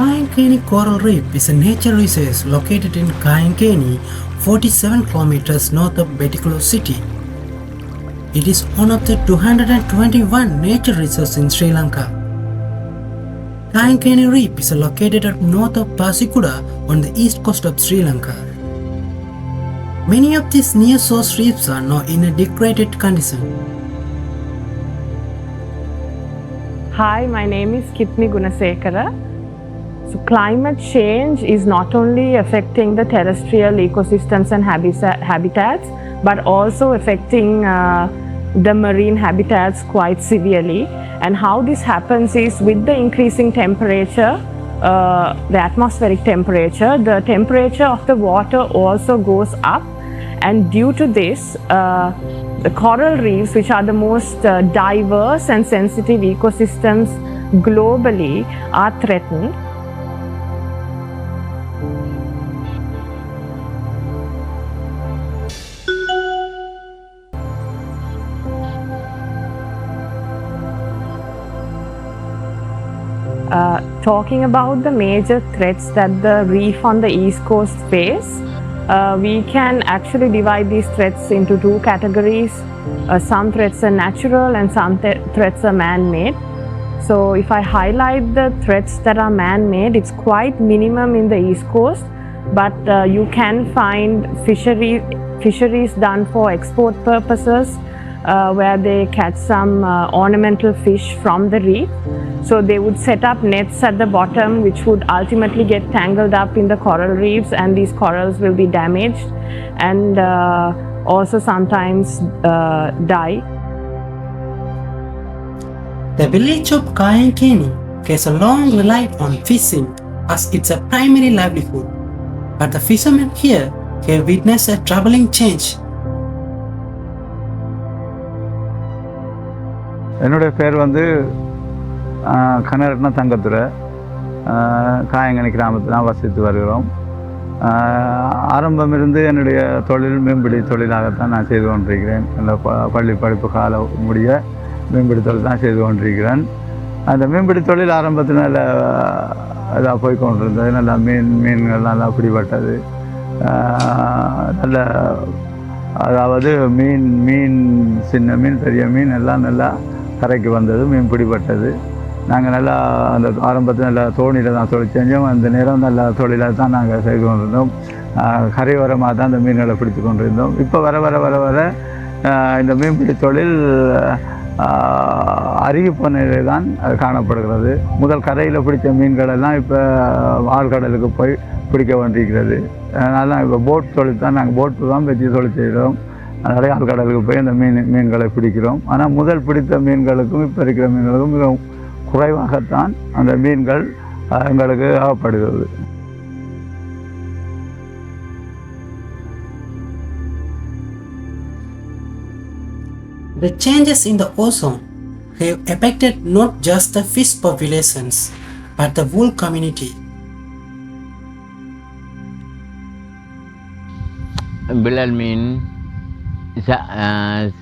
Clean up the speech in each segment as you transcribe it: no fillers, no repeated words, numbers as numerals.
Kayankani Coral Reef is a nature reserve located in Kayankani, 47 kilometers north of Beticulo city. It is one of the 221 nature reserves in Sri Lanka. Kayankani Reef is located at north of Pasikuda on the east coast of Sri Lanka. Many of these near-source reefs are now in a degraded condition. Hi, my name is Kitni Gunasekara. So climate change is not only affecting the terrestrial ecosystems and habitats, but also affecting the marine habitats quite severely. And how this happens is with the increasing temperature, the atmospheric temperature, the temperature of the water also goes up. And due to this, the coral reefs, which are the most diverse and sensitive ecosystems globally, are threatened. Talking about the major threats that the reef on the east coast face, we can actually divide these threats into two categories. Some threats are natural and some threats are man-made. So if I highlight the threats that are man-made, it's quite minimum in the east coast, but you can find fisheries done for export purposes, where they catch some ornamental fish from the reef. So they would set up nets at the bottom, which would ultimately get tangled up in the coral reefs, and these corals will be damaged and also sometimes die. The village of Kayankani has long relied on fishing as it's a primary livelihood, but the fishermen here have witnessed a troubling change. என்னுடைய பேர் வந்து கனரட்ன தங்கத்துறை. காயங்கனி கிராமத்தில் தான் வசித்து வருகிறோம். ஆரம்பமிருந்து என்னுடைய தொழில் மீன்பிடி தொழிலாகத்தான் நான் செய்து கொண்டிருக்கிறேன். அந்த பள்ளி படிப்பு கால முடிய மீன்பிடி தொழில் தான் செய்து கொண்டிருக்கிறேன். அந்த மீன்பிடி தொழில் ஆரம்பத்தில் நல்ல இதாக போய் கொண்டிருந்தது. நல்லா மீன்கள் நல்லா பிடிபட்டது. நல்ல அதாவது மீன் சின்ன மீன் பெரிய மீன் எல்லாம் நல்லா கரைக்கு வந்தது, மீன் பிடிபட்டது. நாங்கள் நல்லா அந்த ஆரம்பத்தில் நல்லா தோணியில் தான் தொழில் செஞ்சோம். அந்த நேரம் நல்லா தொழிலாக தான் நாங்கள் செய்து கொண்டிருந்தோம். கரையோரமாக தான் அந்த மீன்களை பிடித்து கொண்டிருந்தோம். இப்போ வர வர வர வர இந்த மீன்பிடி தொழில் அருகிப்போன நிலை தான் காணப்படுகிறது. முதல் கரையில் பிடித்த மீன்களெல்லாம் இப்போ ஆழ்கடலுக்கு போய் பிடிக்க வேண்டியிருக்கிறது. அதனால் இப்போ போட் தொழில் தான், நாங்கள் போட்டு தான் வச்சு தொழில் செய்கிறோம். நிறைய ஆழ்கடலுக்கு போய் அந்த மீன்களை பிடிக்கிறோம். ஆனால் முதல் பிடித்த மீன்களுக்கும் இப்போ இருக்கிற மீன்களுக்கும் மிகவும் குறைவாகத்தான் அந்த மீன்கள் எங்களுக்கு ஆகப்படுகிறது. The changes in the ozone have affected not just the fish populations, but the whole community. பிள்ளல் மீன்,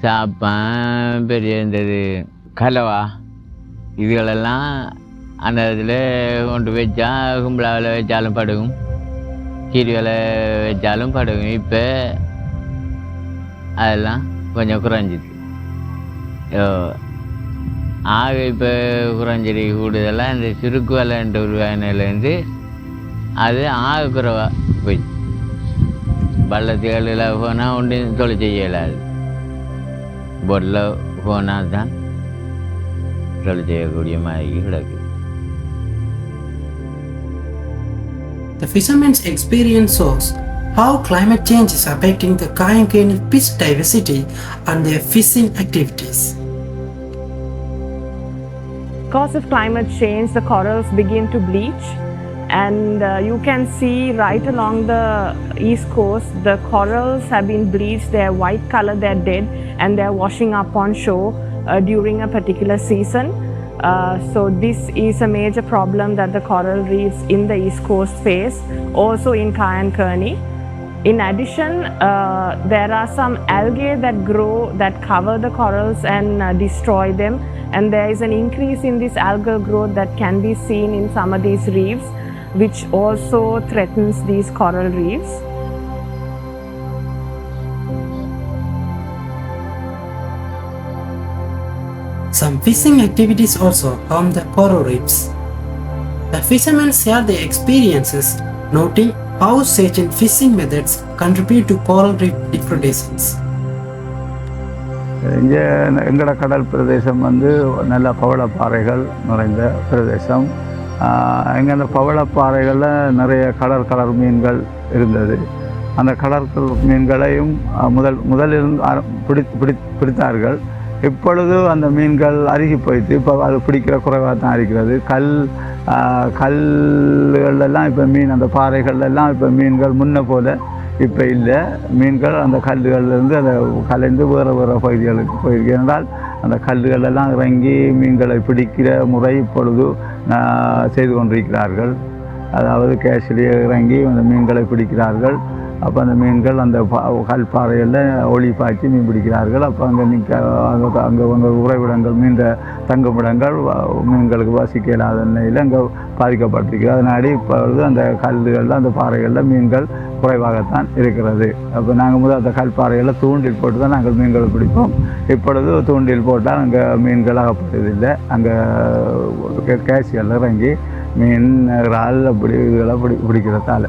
சாப்பான், பெரிய இந்த கலவா, இதுகளெல்லாம் அந்த இதில் கொண்டு வச்சா கும்பலாவில் வச்சாலும் படுகும், கீரிவில் வச்சாலும் படுகும். இப்போ அதெல்லாம் கொஞ்சம் குறைஞ்சிது. ஆக இப்போ குறைஞ்சிரு கூடுதலாக இந்த சுருக்கு வலைன்ற உருவாகினதுலேருந்து அது ஆக குறைவாக போயிடுச்சு. பள்ளத்துகளில் போனால் ஒன்றும் தொழில் செய்ய இயலாது. போட்டில் போனால் தான் தொழில் செய்யக்கூடிய மாதிரி கிடக்கு. The fishermen's experience shows how climate change is affecting the Kayankani fish diversity and their fishing activities. Because of climate change, the corals begin to bleach, and you can see right along the east coast, the corals have been bleached. They're white color, they're dead, and they're washing up on shore during a particular season. So this is a major problem that the coral reefs in the east coast face, also in Kayankani. In addition, there are some algae that grow that cover the corals and destroy them, and there is an increase in this algal growth that can be seen in some of these reefs. which also threatens these coral reefs. Some fishing activities also harm the coral reefs. The fishermen share their experiences, noting how certain fishing methods contribute to coral reef degradations. இங்கே எங்களோட கடல் பிரதேசம் வந்து நல்ல பவளப்பாறைகள் நிறைந்த பிரதேசம். எங்கள் அந்த பவளப்பாறைகளில் நிறைய colour மீன்கள் இருந்தது. அந்த கலர் மீன்களையும் முதலிருந்து பிடித்தார்கள். இப்பொழுது அந்த மீன்கள் அருகி போயிட்டு இப்போ அது பிடிக்கிற குறைவாக தான் இருக்கிறது. கல்லுகளெல்லாம் இப்போ அந்த பாறைகள்லாம் இப்போ மீன்கள் முன்ன போல் இப்போ இல்லை. மீன்கள் அந்த கல்லுகள்லேருந்து அந்த கலைந்து வேறு பகுதிகளுக்கு போயிருக்கு. என்றால் அந்த கல்லுகளெல்லாம் இறங்கி மீன்களை பிடிக்கிற முறை இப்பொழுது செய்து கொண்டிருக்கிறார்கள். அதாவது கேஷிலேயே இறங்கி அந்த மீன்களை பிடிக்கிறார்கள். அப்போ அந்த மீன்கள் அந்த கல் பாறைகளில் ஒளி பாய்ச்சி மீன் பிடிக்கிறார்கள். அப்போ அங்கே உறைவிடங்கள் மீன் தங்குமிடங்கள் மீன்களுக்கு வசிக்க இல்லாத நிலையில் அங்கே பாதிக்கப்பட்டிருக்கிறது. அதனாடி இப்பொழுது அந்த கல்லுகளில் அந்த பாறைகளில் மீன்கள் குறைவாகத்தான் இருக்கிறது. அப்போ நாங்கள் அந்த கல் பாறைகளில் தூண்டில் போட்டு தான் நாங்கள் மீன்களை பிடிப்போம். இப்பொழுது தூண்டில் போட்டால் அங்கே மீன்கள் ஆகப்பட்டதில்லை. அங்கே கேசிகள் இறங்கி மீன் இறால் அப்படி இதுகளை பிடிக்கிறதால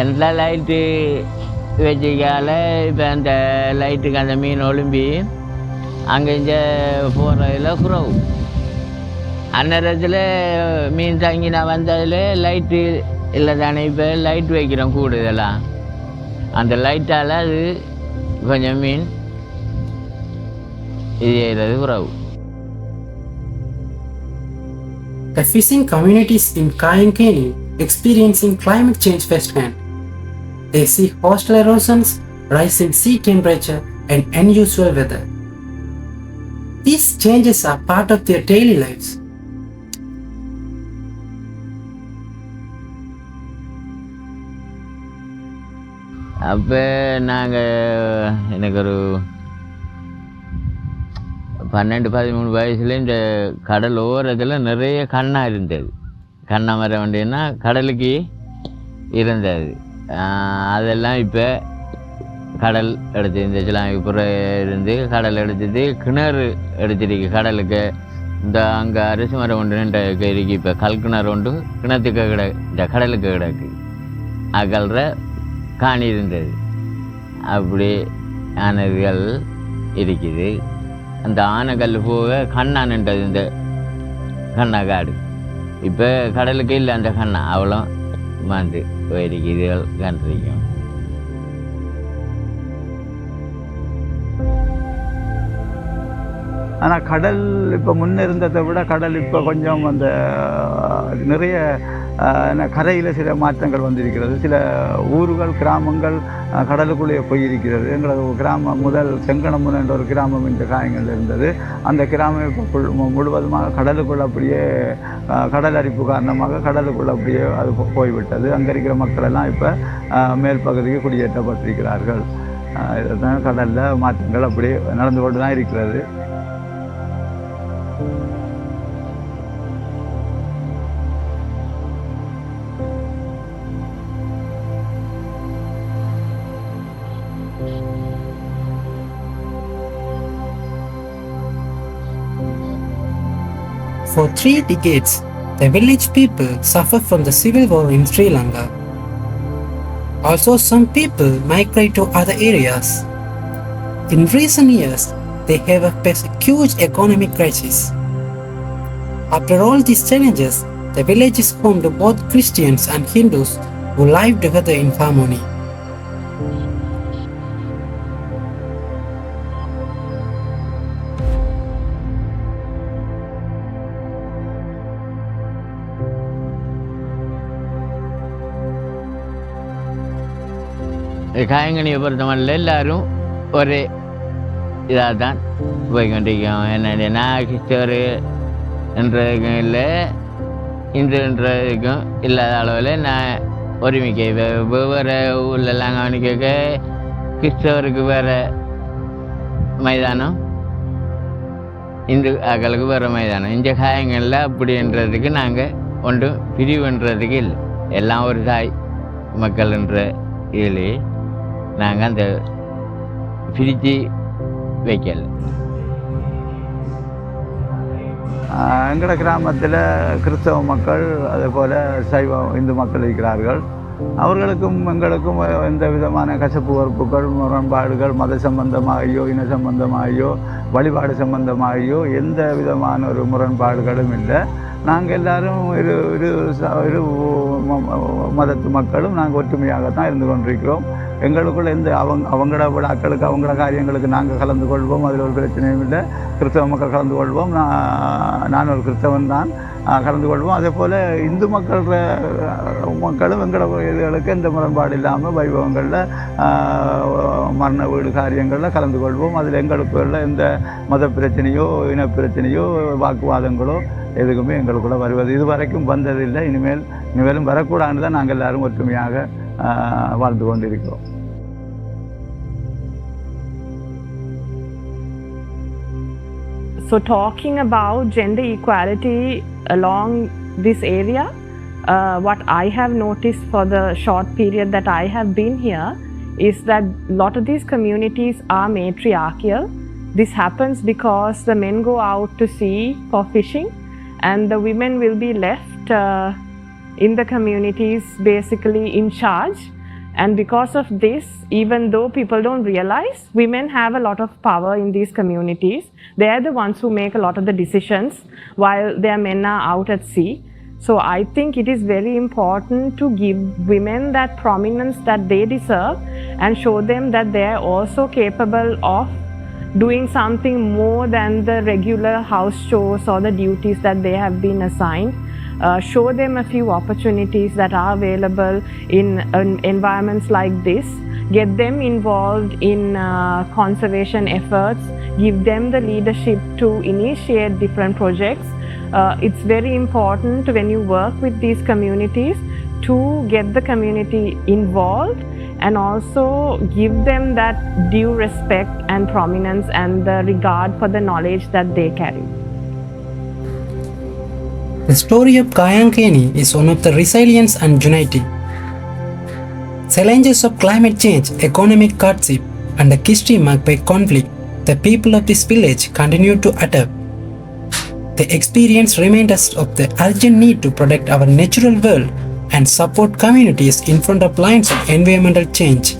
எல்லா லைட்டு வச்சுக்கால இப்போ அந்த லைட்டுக்கு அந்த மீன் ஒழும்பி அங்கே இங்கே போகிறதில் குறவு. அந்நேரத்தில் மீன் தங்கி நான் வந்ததில் லைட்டு இல்லை தானே. இப்போ லைட் வைக்கிறோம் கூடுதலாம். அந்த லைட்டால் அது கொஞ்சம் மீன் இது செய்கிறது குறவு. The fishing communities in Kayankani experiencing climate change firsthand. They see coastal erosions, rising sea temperature, and unusual weather. These changes are part of their daily lives. அப்போ எனக்கு ஒரு 12-13 வயசுல இந்த கடல் ஓரத்தில் நிறைய கண்ணா இருந்தது. கண்ணா மரம் வண்டின்னா கடலுக்கு இருந்தது. அதெல்லாம் இப்போ கடல் எடுத்து இந்த சிலாமிப்புறம் இருந்து கடல் எடுத்துட்டு கிணறு எடுத்துருக்கு. கடலுக்கு இந்த அங்கே அரிசி மரம் ஒன்று இருக்கு. இப்போ கல் கிணறு ஒன்று கிணத்துக்கு இந்த கடலுக்கு கிடக்கு. அகல்ற காணி இருந்தது. அப்படி ஆனதுகள் இருக்குது. அந்த ஆனைக்கல் போக கண்ணான்ன்றது இந்த கண்ணா காடு. இப்போ கடலுக்கு இல்லை அந்த கண்ணா. அவ்வளோ மாண்டு போயிருக்கு. இதுகள் கண்டிருக்கும். ஆனால் கடல் இப்போ முன்னே இருந்ததை விட கடல் இப்போ கொஞ்சம் அந்த நிறைய கரையில் சில மாற்றங்கள் வந்திருக்கிறது. சில ஊர்கள் கிராமங்கள் கடலுக்குள்ளேயே போயிருக்கிறது. எங்களது கிராமம் முதல் செங்கணமுன் என்ற ஒரு கிராமம் இந்த காயங்கள் இருந்தது. அந்த கிராமம் இப்போ முழுவதுமாக கடலுக்குள்ள அப்படியே கடல் அரிப்பு காரணமாக கடலுக்குள்ள அப்படியே அது போய்விட்டது. அங்கே இருக்கிற மக்கள் எல்லாம் இப்போ மேல் பகுதிக்கு குடியேற்றப்பட்டிருக்கிறார்கள். இதுதான் கடலில் மாற்றங்கள் அப்படியே நடந்து கொண்டு தான் இருக்கிறது. For 3 decades, the village people suffer from the civil war in Sri Lanka. Also, some people migrate to other areas. In recent years, they have faced a huge economic crisis. After all these challenges, the village is home to both Christians and Hindus who live together in harmony. காயங்கனியை பொறுத்தமல்ல எல்லாரும் ஒரே இதாக தான் போய்கொண்டிருக்கோம். என்னன்னா கிறிஸ்தவர் என்றதுக்கும் இல்லை, இந்துன்றதுக்கும் இல்லாத அளவில் நான் ஒருமிக்க வெவ்வேறு ஊர்லெல்லாம் கவனிக்க கிறிஸ்தவருக்கு வேறு மைதானம், இந்து ஆக்களுக்கு வேறு மைதானம். இந்த காயங்களில் அப்படின்றதுக்கு நாங்கள் ஒன்றும் பிரிவுன்றதுக்கு இல்லை, எல்லாம் ஒரு தாய் மக்கள்ன்ற இதிலே நாங்கள் அந்த பிரித்து வைக்கல. எங்களோட கிராமத்தில் கிறிஸ்தவ மக்கள் அதே போல் சைவ இந்து மக்கள் இருக்கிறார்கள். அவர்களுக்கும் எங்களுக்கும் எந்த விதமான கசப்பு வறுப்புகள், முரண்பாடுகள், மத சம்பந்தமாகியோ இன சம்பந்தமாகியோ வழிபாடு சம்பந்தமாகியோ எந்த விதமான ஒரு முரண்பாடுகளும் இல்லை. நாங்கள் எல்லோரும் இரு மதத்து மக்களும் நாங்கள் ஒற்றுமையாகத்தான் இருந்து கொண்டிருக்கிறோம். எங்களுக்குள்ள எந்த அவங்களோட விழாக்களுக்கு அவங்களோட காரியங்களுக்கு நாங்கள் கலந்து கொள்வோம், அதில் ஒரு பிரச்சனையும் இல்லை. கிறிஸ்தவ மக்கள் கலந்து கொள்வோம், நான் ஒரு கிறிஸ்தவன் தான், கலந்து கொள்வோம். அதே போல் இந்து மக்களும் எங்களோட இதுகளுக்கு எந்த முரண்பாடு இல்லாமல் வைபவங்களில் மரண வீடு காரியங்களில் கலந்து கொள்வோம். அதில் எங்களுக்குள்ள எந்த மத பிரச்சனையோ இன பிரச்சனையோ வாக்குவாதங்களோ எதுக்குமே எங்களுக்குள்ள வருவது இதுவரைக்கும் வந்ததில்லை. இனிமேலும் வரக்கூடாதுன்னு தான் நாங்கள் எல்லோரும் ஒற்றுமையாக வாழ்ந்து கொண்டிருக்கிறோம். So talking about gender equality along this area, what I have noticed for the short period that I have been here is that a lot of these communities are matriarchal. This happens because the men go out to sea for fishing and the women will be left in the communities basically in charge. And because of this, even though people don't realize, women have a lot of power in these communities. They are the ones who make a lot of the decisions while their men are out at sea. So I think it is very important to give women that prominence that they deserve and show them that they are also capable of doing something more than the regular house chores or the duties that they have been assigned. Show them a few opportunities that are available in environments like this. Get them involved in conservation efforts. Give them the leadership to initiate different projects. It's very important when you work with these communities to get the community involved and also give them that due respect and prominence and the regard for the knowledge that they carry. The story of Kayankeni is one of the resilience and unity. Challenges of climate change, economic hardship, and a history marked by conflict, the people of this village continue to adapt. The experience reminds us of the urgent need to protect our natural world and support communities in front of lines of environmental change.